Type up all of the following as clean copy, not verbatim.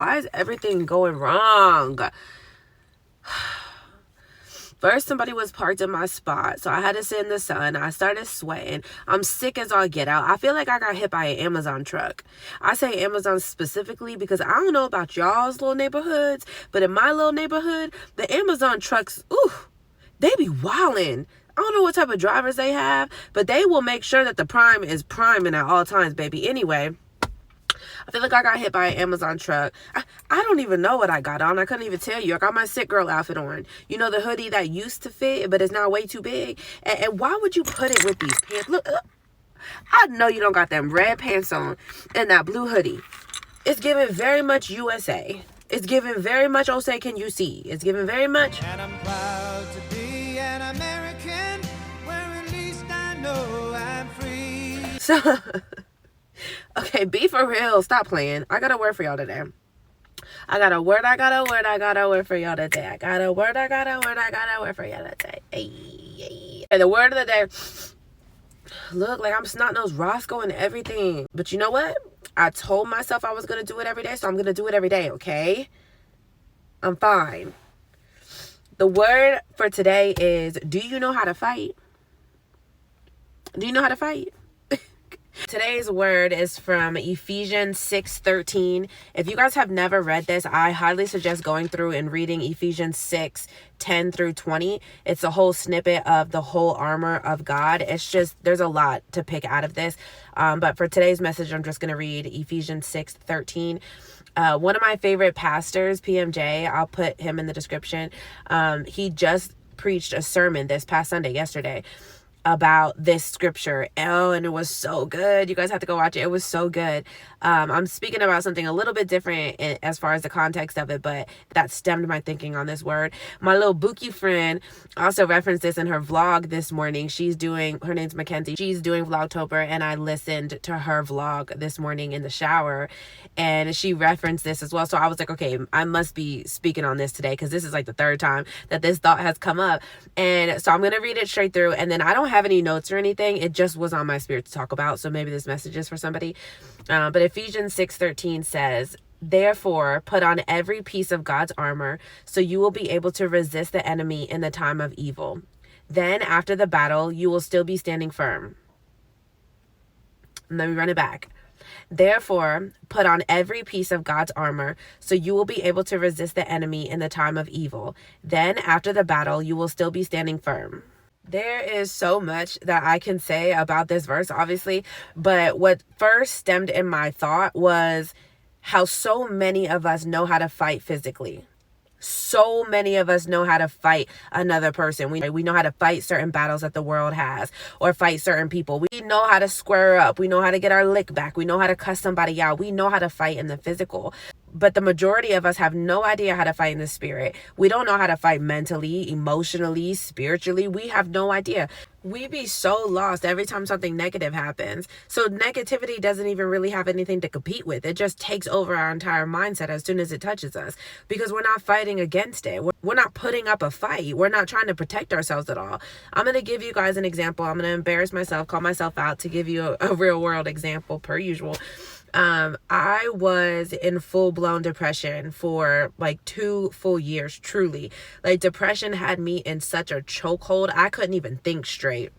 Why is everything going wrong? First, somebody was parked in my spot, so I had to sit in the sun. I started sweating. I'm sick as all get out. I feel like I got hit by an Amazon truck. I say Amazon specifically because I don't know about y'all's little neighborhoods, but in my little neighborhood, the Amazon trucks, they be wildin'. I don't know what type of drivers they have, but they will make sure that the prime is priming at all times, baby. Anyway, I feel like I got hit by an Amazon truck. I don't even know what I got on. I couldn't even tell you. I got my sick girl outfit on. You know, the hoodie that used to fit, but is now way too big. And why would you put it with these pants? Look, I know you don't got them red pants on and that blue hoodie. It's giving very much USA. It's giving very much, oh, say, can you see? It's giving very much. And I'm proud to be an American, where at least I know I'm free. So... Okay, be for real. Stop playing. I got a word for y'all today. I got a word for y'all today. I got a word for y'all today. Hey. And the word of the day, look, like I'm snot-nosed Roscoe and everything. But you know what? I told myself I was going to do it every day, so I'm going to do it every day, okay? I'm fine. The word for today is, do you know how to fight? Do you know how to fight? Today's word is from Ephesians 6:13. If you guys have never read this, I highly suggest going through and reading Ephesians 6:10 through 20. It's a whole snippet of the whole armor of God. It's just, there's a lot to pick out of this. But for today's message, I'm just going to read Ephesians 6:13. One of my favorite pastors, PMJ, I'll put him in the description. He just preached a sermon this past Sunday, yesterday, about this scripture. And it was so good. You guys have to go watch it. It was so good. I'm speaking about something a little bit different as far as the context of it, but that stemmed my thinking on this word. My little bookie friend also referenced this in her vlog this morning. Her name's Mackenzie. She's doing Vlogtober, and I listened to her vlog this morning in the shower, and she referenced this as well. So I was like, okay, I must be speaking on this today, because this is like the third time that this thought has come up. And so I'm going to read it straight through, and then I don't have any notes or anything. It just was on my spirit to talk about, so maybe this message is for somebody. But Ephesians 6:13 says, "Therefore, put on every piece of God's armor, so you will be able to resist the enemy in the time of evil. Then, after the battle, you will still be standing firm." Let me run it back. "Therefore, put on every piece of God's armor, so you will be able to resist the enemy in the time of evil. Then, after the battle, you will still be standing firm." There is so much that I can say about this verse, obviously, but what first stemmed in my thought was how so many of us know how to fight physically. So many of us know how to fight another person. We know how to fight certain battles that the world has, or fight certain people. We know how to square up. We know how to get our lick back. We know how to cuss somebody out. We know how to fight in the physical. But the majority of us have no idea how to fight in the spirit. We don't know how to fight mentally, emotionally, spiritually. We have no idea. We be so lost every time something negative happens. So negativity doesn't even really have anything to compete with. It just takes over our entire mindset as soon as it touches us, because we're not fighting against it. We're not putting up a fight. We're not trying to protect ourselves at all. I'm going to give you guys an example. I'm going to embarrass myself, call myself out to give you a real world example per usual. I was in full-blown depression for like 2 full years, truly. Like, depression had me in such a chokehold. I couldn't even think straight.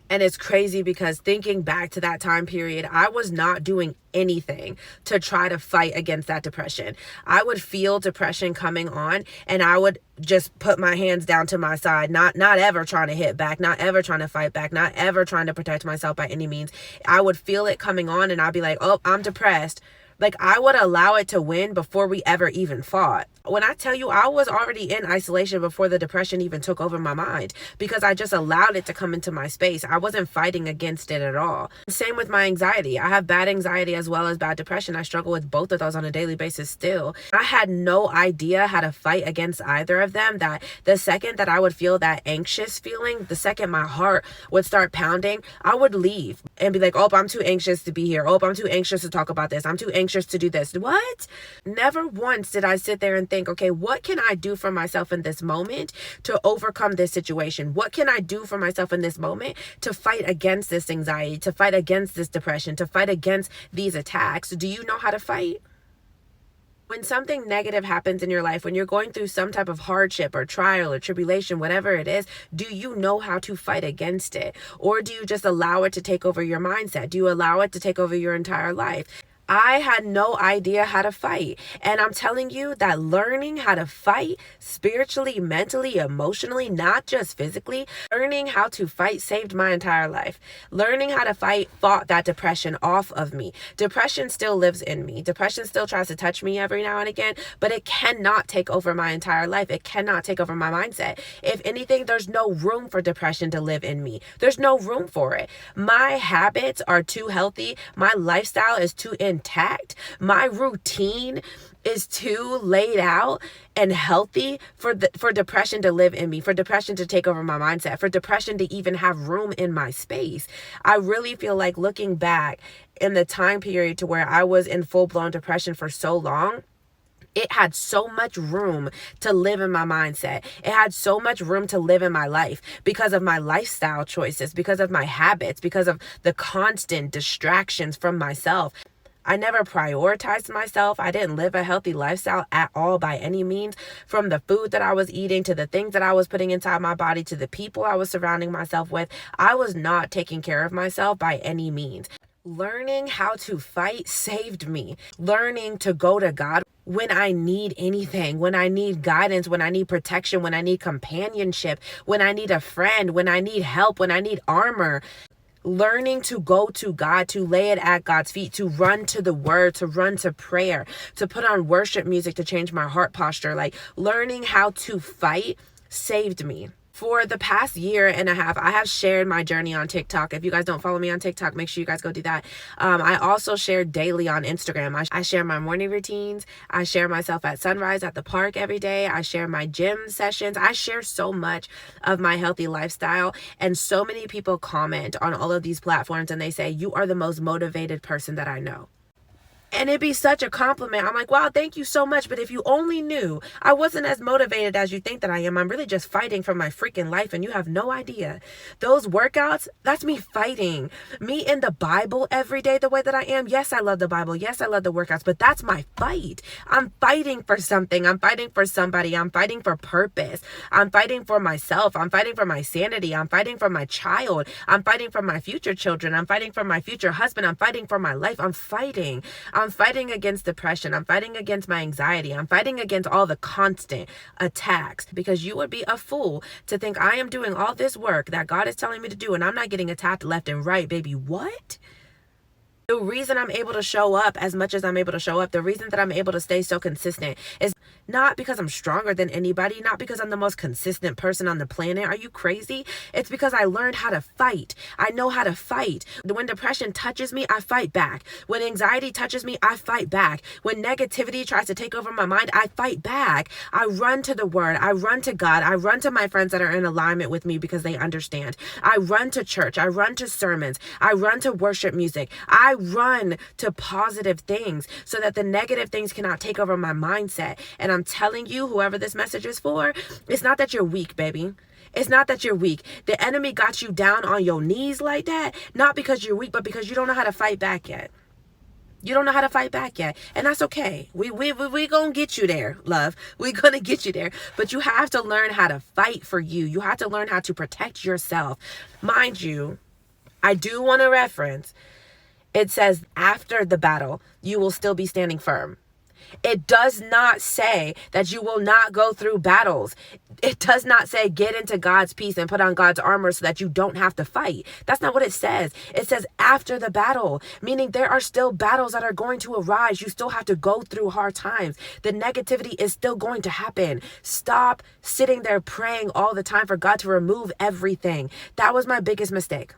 And it's crazy because thinking back to that time period, I was not doing anything to try to fight against that depression. I would feel depression coming on, and I would just put my hands down to my side, not ever trying to hit back, not ever trying to fight back, not ever trying to protect myself by any means. I would feel it coming on, and I'd be like, oh, I'm depressed. Like, I would allow it to win before we ever even fought. When I tell you, I was already in isolation before the depression even took over my mind, because I just allowed it to come into my space. I wasn't fighting against it at all. Same with my anxiety. I have bad anxiety as well as bad depression. I struggle with both of those on a daily basis still. I had no idea how to fight against either of them. That the second that I would feel that anxious feeling, the second my heart would start pounding, I would leave and be like, oh, I'm too anxious to be here. Oh, I'm too anxious to talk about this. I'm too anxious to do this. What? Never once did I sit there and think, okay, what can I do for myself in this moment to overcome this situation? What can I do for myself in this moment to fight against this anxiety, to fight against this depression, to fight against these attacks? Do you know how to fight? When something negative happens in your life, when you're going through some type of hardship or trial or tribulation, whatever it is, do you know how to fight against it? Or do you just allow it to take over your mindset? Do you allow it to take over your entire life? I had no idea how to fight. And I'm telling you that learning how to fight spiritually, mentally, emotionally, not just physically, learning how to fight saved my entire life. Learning how to fight fought that depression off of me. Depression still lives in me. Depression still tries to touch me every now and again, but it cannot take over my entire life. It cannot take over my mindset. If anything, there's no room for depression to live in me. There's no room for it. My habits are too healthy. My lifestyle is too intact. My routine is too laid out and healthy for depression to live in me, for depression to take over my mindset, for depression to even have room in my space. I really feel like looking back in the time period to where I was in full-blown depression for so long, it had so much room to live in my mindset. It had so much room to live in my life because of my lifestyle choices, because of my habits, because of the constant distractions from myself. I never prioritized myself. I didn't live a healthy lifestyle at all by any means, from the food that I was eating to the things that I was putting inside my body to the people I was surrounding myself with. I was not taking care of myself by any means. Learning how to fight saved me. Learning to go to God when I need anything, when I need guidance, when I need protection, when I need companionship, when I need a friend, when I need help, when I need armor. Learning to go to God, to lay it at God's feet, to run to the word, to run to prayer, to put on worship music to change my heart posture. Like, learning how to fight saved me. For the past year and a half, I have shared my journey on TikTok. If you guys don't follow me on TikTok, make sure you guys go do that. I also share daily on Instagram. I share my morning routines. I share myself at sunrise at the park every day. I share my gym sessions. I share so much of my healthy lifestyle. And so many people comment on all of these platforms and they say, "You are the most motivated person that I know." And it'd be such a compliment. I'm like, wow, thank you so much. But if you only knew, I wasn't as motivated as you think that I am. I'm really just fighting for my freaking life. And you have no idea. Those workouts, that's me fighting. Me in the Bible every day the way that I am. Yes, I love the Bible. Yes, I love the workouts. But that's my fight. I'm fighting for something. I'm fighting for somebody. I'm fighting for purpose. I'm fighting for myself. I'm fighting for my sanity. I'm fighting for my child. I'm fighting for my future children. I'm fighting for my future husband. I'm fighting for my life. I'm fighting against depression. I'm fighting against my anxiety. I'm fighting against all the constant attacks, because you would be a fool to think I am doing all this work that God is telling me to do and I'm not getting attacked left and right, baby. What? The reason I'm able to show up as much as I'm able to show up, the reason that I'm able to stay so consistent is not because I'm stronger than anybody, not because I'm the most consistent person on the planet. Are you crazy? It's because I learned how to fight. I know how to fight. When depression touches me, I fight back. When anxiety touches me, I fight back. When negativity tries to take over my mind, I fight back. I run to the word. I run to God. I run to my friends that are in alignment with me because they understand. I run to church. I run to sermons. I run to worship music. I run to positive things so that the negative things cannot take over my mindset. And I'm telling you, whoever this message is for, it's not that you're weak, baby. It's not that you're weak. The enemy got you down on your knees like that, not because you're weak, but because you don't know how to fight back yet. You don't know how to fight back yet. And that's okay. We gonna get you there, love. We gonna get you there. But you have to learn how to fight for you. You have to learn how to protect yourself. Mind you, I do want to reference, it says after the battle, you will still be standing firm. It does not say that you will not go through battles. It does not say get into God's peace and put on God's armor so that you don't have to fight. That's not what it says. It says after the battle, meaning there are still battles that are going to arise. You still have to go through hard times. The negativity is still going to happen. Stop sitting there praying all the time for God to remove everything. That was my biggest mistake.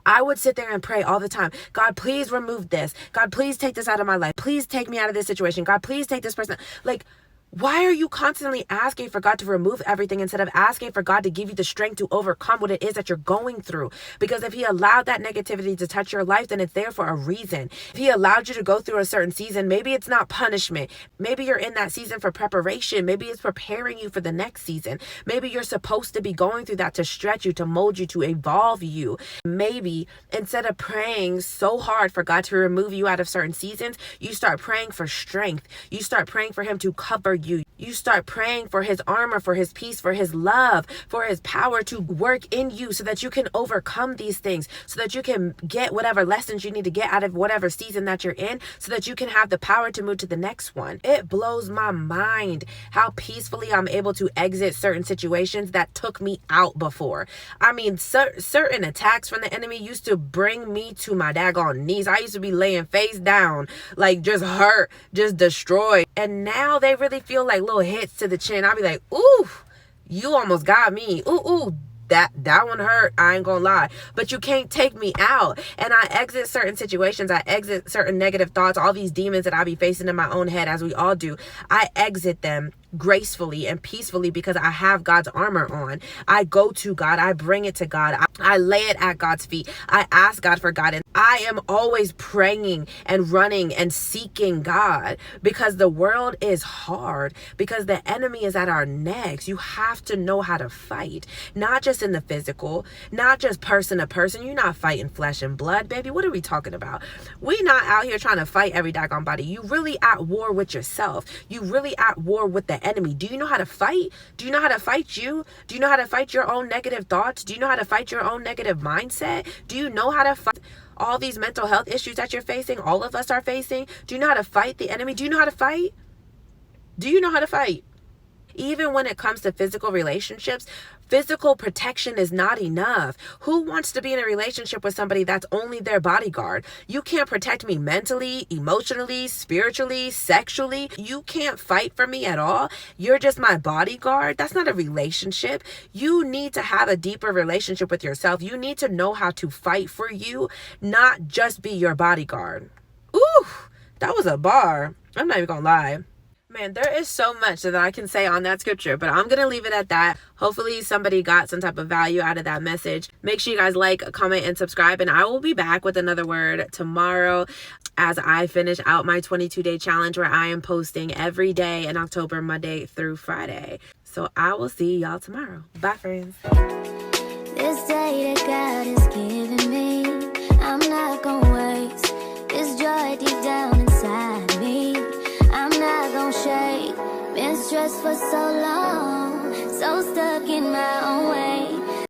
I would sit there and pray all the time. God, please remove this. God, please take this out of my life. Please take me out of this situation. God, please take this person. Like, Why are you constantly asking for God to remove everything instead of asking for God to give you the strength to overcome what it is that you're going through? Because if he allowed that negativity to touch your life, then it's there for a reason. If he allowed you to go through a certain season, maybe it's not punishment. Maybe you're in that season for preparation. Maybe it's preparing you for the next season. Maybe you're supposed to be going through that to stretch you, to mold you, to evolve you. Maybe instead of praying so hard for God to remove you out of certain seasons, you start praying for strength. You start praying for him to cover you. You start praying for his armor, for his peace, for his love, for his power to work in you so that you can overcome these things, so that you can get whatever lessons you need to get out of whatever season that you're in, so that you can have the power to move to the next one. It blows my mind how peacefully I'm able to exit certain situations that took me out before. I mean, certain attacks from the enemy used to bring me to my daggone knees. I used to be laying face down, like just hurt, just destroyed. And now they really feel like little hits to the chin. I'll be like, ooh, you almost got me. Ooh, that one hurt. I ain't gonna lie. But you can't take me out. And I exit certain situations. I exit certain negative thoughts, all these demons that I be facing in my own head, as we all do. I exit them gracefully and peacefully because I have God's armor on. I go to God. I bring it to God. I lay it at God's feet. I ask God for guidance. I am always praying and running and seeking God because the world is hard, because the enemy is at our necks. You have to know how to fight, not just in the physical, not just person to person. You're not fighting flesh and blood, baby. What are we talking about? We not out here trying to fight every daggone body. You really at war with yourself. You really at war with the enemy. Do you know how to fight? Do you know how to fight you? Do you know how to fight your own negative thoughts? Do you know how to fight your own negative mindset? Do you know how to fight all these mental health issues that you're facing? All of us are facing. Do you know how to fight the enemy? Do you know how to fight? Do you know how to fight? Even when it comes to physical relationships, physical protection is not enough. Who wants to be in a relationship with somebody that's only their bodyguard? You can't protect me mentally, emotionally, spiritually, sexually. You can't fight for me at all. You're just my bodyguard. That's not a relationship. You need to have a deeper relationship with yourself. You need to know how to fight for you, not just be your bodyguard. Ooh, that was a bar. I'm not even gonna lie. Man, there is so much that I can say on that scripture, but I'm going to leave it at that. Hopefully somebody got some type of value out of that message. Make sure you guys like, comment, and subscribe, and I will be back with another word tomorrow as I finish out my 22-day challenge where I am posting every day in October, Monday through Friday. So I will see y'all tomorrow. Bye, friends. This day that God has given me, I'm not gonna waste this joy deep down inside me. I'm not gonna shake. Been stressed for so long, so stuck in my own way.